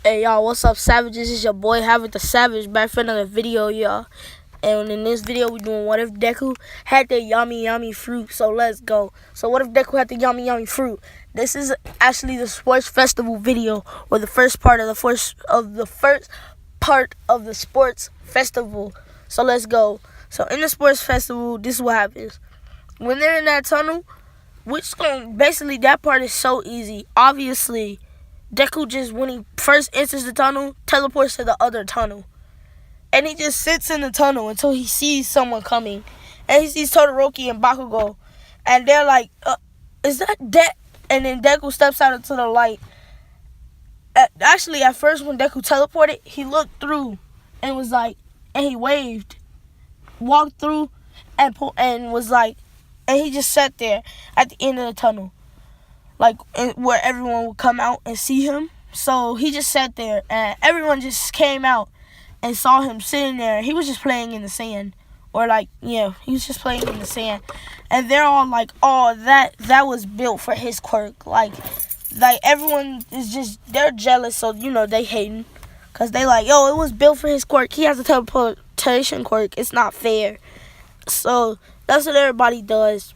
Hey y'all, what's up, savages? It's your boy Havoc the Savage back for another video, y'all. And in this video, we're doing what if Deku had the yummy fruit. So let's go. So what if Deku had the yummy fruit? This is actually the sports festival video, or the first part of the first part of the sports festival. So let's go. So in the sports festival, this is what happens when they're in that tunnel. Basically that part is so easy. Obviously, Deku just, when he first enters the tunnel, teleports to the other tunnel. And he just sits in the tunnel until he sees someone coming. And he sees Todoroki and Bakugo. And they're like, is that Deku? And then Deku steps out into the light. Actually, at first when Deku teleported, he looked through and was like, and he waved. Walked through and was like, and he just sat there at the end of the tunnel. Like, where everyone would come out and see him. So he just sat there, and everyone just came out and saw him sitting there. He was just playing in the sand. Or like, yeah, he was just playing in the sand. And they're all like, oh, that was built for his quirk. Like everyone is just, they're jealous, so, they hating. Because they like, yo, it was built for his quirk. He has a teleportation quirk. It's not fair. So that's what everybody does.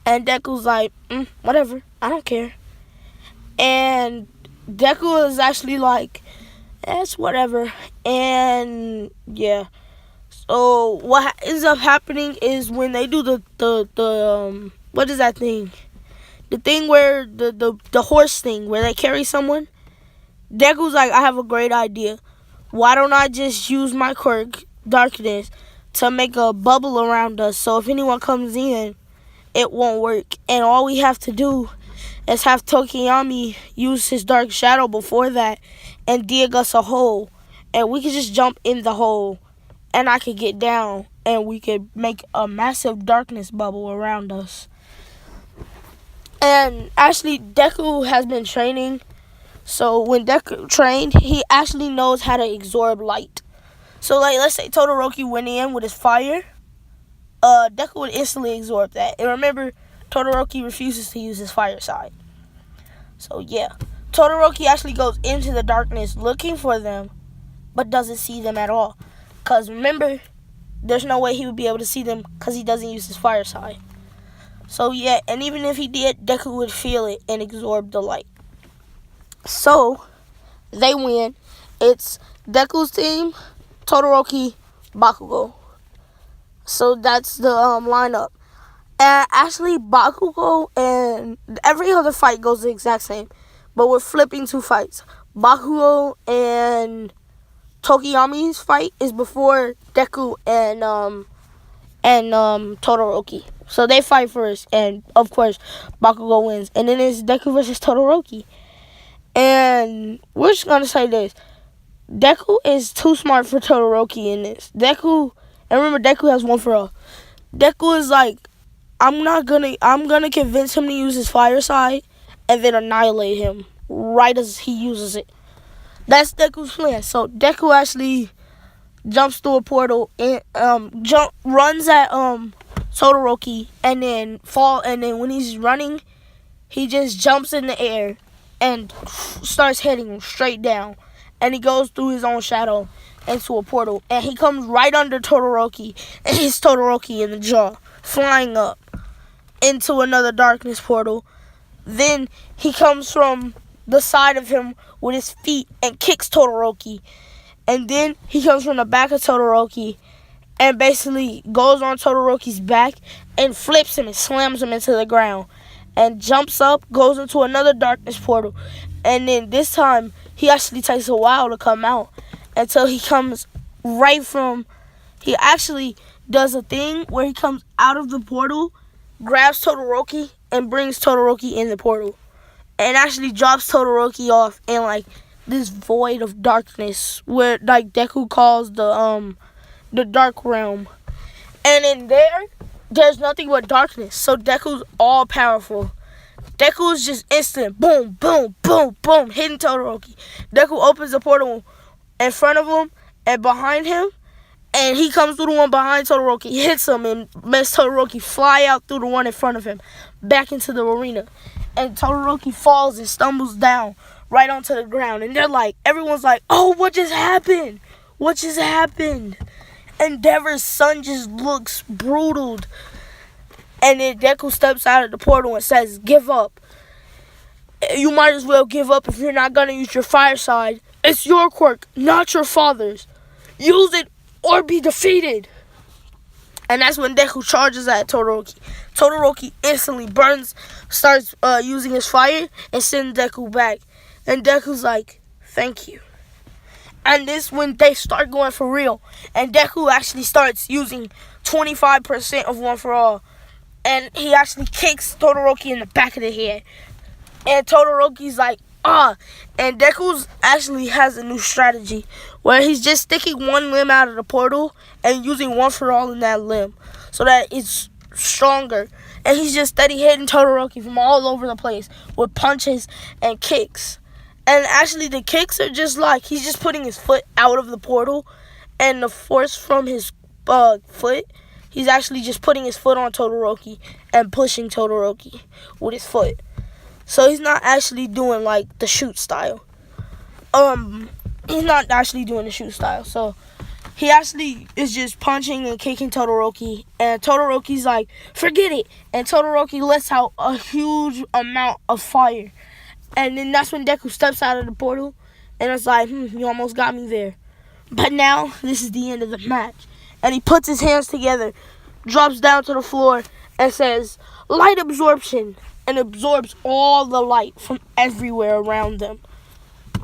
And Deku's like, whatever, I don't care. And Deku is actually like, it's whatever. And yeah. So what ends up happening is when they do the what is that thing? The thing where the horse thing where they carry someone. Deku's like, I have a great idea. Why don't I just use my quirk, darkness, to make a bubble around us, so if anyone comes in, it won't work. And all we have to do is have Tokiyami use his dark shadow before that and dig us a hole. And we can just jump in the hole, and I could get down, and we could make a massive darkness bubble around us. And actually, Deku has been training. So when Deku trained, he actually knows how to absorb light. So like, let's say Todoroki went in with his fire. Deku would instantly absorb that. And remember, Todoroki refuses to use his fire side. So yeah, Todoroki actually goes into the darkness looking for them, but doesn't see them at all. Because remember, there's no way he would be able to see them because he doesn't use his fire side. So yeah, and even if he did, Deku would feel it and absorb the light. So they win. It's Deku's team, Todoroki, Bakugo. So that's the lineup. And actually, Bakugo and every other fight goes the exact same. But we're flipping two fights. Bakugo and Tokiyami's fight is before Deku and Todoroki. So they fight first, and of course, Bakugo wins. And then it's Deku versus Todoroki. And we're just gonna say this. Deku is too smart for Todoroki in this. And remember, Deku has one for all. Deku is like, I'm gonna convince him to use his fire side and then annihilate him right as he uses it. That's Deku's plan. So Deku actually jumps through a portal and runs at Todoroki and then when he's running, he just jumps in the air and starts heading straight down. And he goes through his own shadow into a portal. And he comes right under Todoroki and hits Todoroki in the jaw, flying up into another darkness portal. Then he comes from the side of him with his feet and kicks Todoroki. And then he comes from the back of Todoroki and basically goes on Todoroki's back and flips him and slams him into the ground. And jumps up, goes into another darkness portal. And then this time, he actually takes a while to come out until he comes he actually does a thing where he comes out of the portal, grabs Todoroki, and brings Todoroki in the portal. And actually drops Todoroki off in like this void of darkness where like Deku calls the dark realm. And in there's nothing but darkness. So Deku's all powerful. Deku's just instant, boom, boom, boom, boom, hitting Todoroki. Deku opens the portal in front of him and behind him, and he comes through the one behind Todoroki, hits him, and makes Todoroki fly out through the one in front of him, back into the arena. And Todoroki falls and stumbles down right onto the ground. And they're like, everyone's like, oh, what just happened? What just happened? Endeavor's son just looks brutal. And then Deku steps out of the portal and says, give up. You might as well give up if you're not going to use your fire side. It's your quirk, not your father's. Use it or be defeated. And that's when Deku charges at Todoroki. Todoroki instantly starts using his fire and sends Deku back. And Deku's like, thank you. And this when they start going for real. And Deku actually starts using 25% of One For All. And he actually kicks Todoroki in the back of the head. And Todoroki's like, ah. And Deku actually has a new strategy where he's just sticking one limb out of the portal and using One For All in that limb so that it's stronger. And he's just steady hitting Todoroki from all over the place with punches and kicks. And actually the kicks are just like he's just putting his foot out of the portal, and the force from his foot, he's actually just putting his foot on Todoroki and pushing Todoroki with his foot. So he's not actually doing like the shoot style. He's not actually doing the shoot style. So he actually is just punching and kicking Todoroki. And Todoroki's like, forget it. And Todoroki lets out a huge amount of fire. And then that's when Deku steps out of the portal. And it's like, you almost got me there. But now, this is the end of the match. And he puts his hands together, drops down to the floor, and says, light absorption. And absorbs all the light from everywhere around them.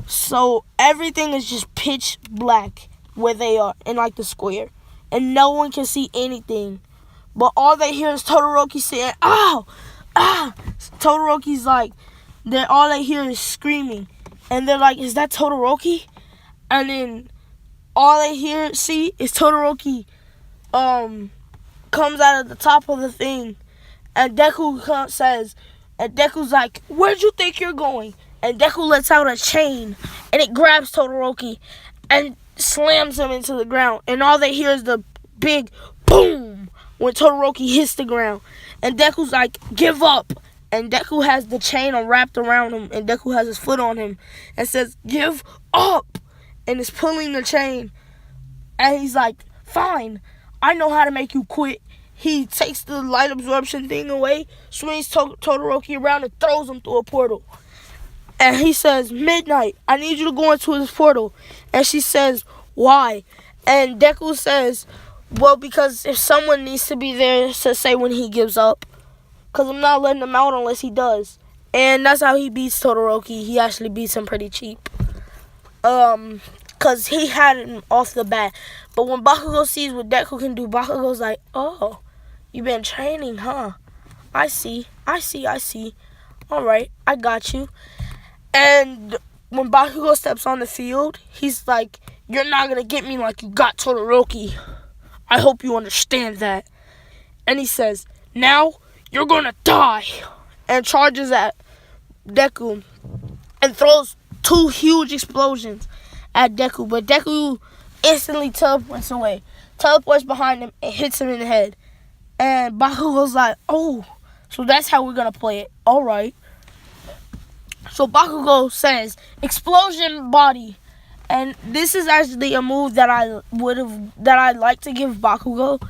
So everything is just pitch black where they are in like the square. And no one can see anything. But all they hear is Todoroki saying, ow! Ah! Todoroki's like, all they hear is screaming. And they're like, is that Todoroki? And then all they see is Todoroki comes out of the top of the thing. And Deku says, and Deku's like, where'd you think you're going? And Deku lets out a chain, and it grabs Todoroki and slams him into the ground. And all they hear is the big boom when Todoroki hits the ground. And Deku's like, give up. And Deku has the chain wrapped around him, and Deku has his foot on him and says, give up. And is pulling the chain. And he's like, fine, I know how to make you quit. He takes the light absorption thing away, swings Todoroki around and throws him through a portal. And he says, Midnight, I need you to go into this portal. And she says, why? And Deku says, well, because if someone needs to be there to say when he gives up. Because I'm not letting him out unless he does. And that's how he beats Todoroki. He actually beats him pretty cheap. Because he had him off the bat. But when Bakugo sees what Deku can do, Bakugo's like, oh, you've been training, huh? I see. Alright, I got you. And when Bakugo steps on the field, he's like, you're not going to get me like you got Todoroki. I hope you understand that. And he says, now you're going to die. And charges at Deku and throws 2 huge explosions at Deku. But Deku instantly teleports away. Teleports behind him and hits him in the head. And Bakugo's like, oh, so that's how we're going to play it. All right. So Bakugo says, explosion body. And this is actually a move that I'd like to give Bakugo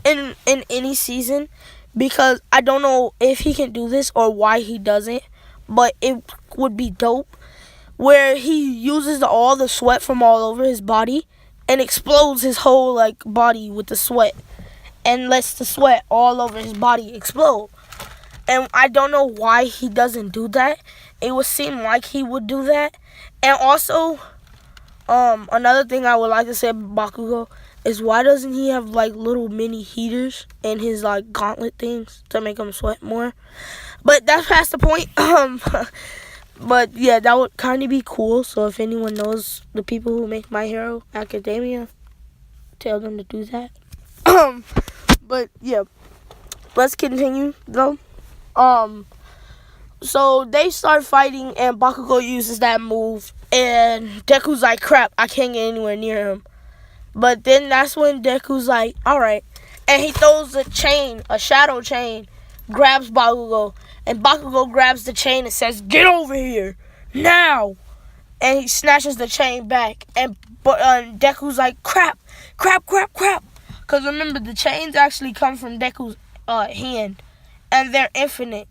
in any season, because I don't know if he can do this or why he doesn't, but it would be dope, where he uses all the sweat from all over his body and explodes his whole body with the sweat and lets the sweat all over his body explode. And I don't know why he doesn't do that. It would seem like he would do that. And also, another thing I would like to say about Bakugo is, why doesn't he have little mini heaters in his gauntlet things to make him sweat more? But that's past the point. But yeah, that would kind of be cool. So if anyone knows the people who make My Hero Academia, tell them to do that. But yeah, let's continue though. So they start fighting, and Bakugo uses that move, and Deku's like, crap, I can't get anywhere near him. But then that's when Deku's like, alright. And he throws a shadow chain, grabs Bakugo, and Bakugo grabs the chain and says, get over here, now. and he snatches the chain back. And Deku's like, crap. Because remember, the chains actually come from Deku's hand, and they're infinite.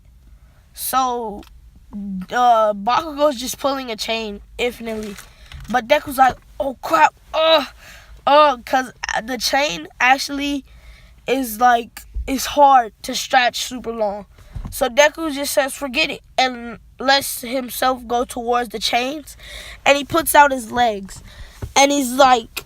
So Bakugo's just pulling a chain infinitely. But Deku's like, oh crap, because the chain actually is hard to stretch super long. So Deku just says, forget it, and lets himself go towards the chains, and he puts out his legs, and he's like,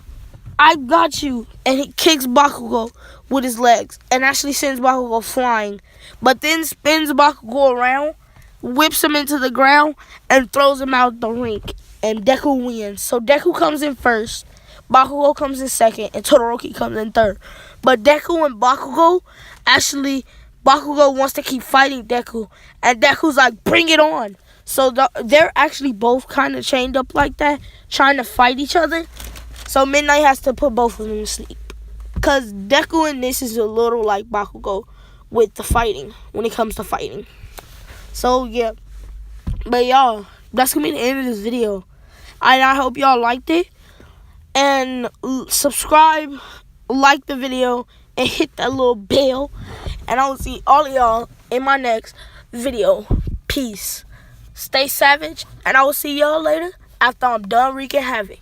I got you, and he kicks Bakugo with his legs, and actually sends Bakugo flying, but then spins Bakugo around, whips him into the ground, and throws him out the rink, and Deku wins. So Deku comes in first, Bakugo comes in second, and Todoroki comes in third. But Deku and Bakugo, actually, Bakugo wants to keep fighting Deku, and Deku's like, bring it on. So they're actually both kind of chained up like that, trying to fight each other. So Midnight has to put both of them to sleep. Because Deku in this is a little like Bakugo with the fighting, when it comes to fighting. So, yeah. But, y'all, that's going to be the end of this video. And I hope y'all liked it. And subscribe, like the video, and hit that little bell. And I will see all of y'all in my next video. Peace. Stay savage. And I will see y'all later after I'm done wreaking havoc.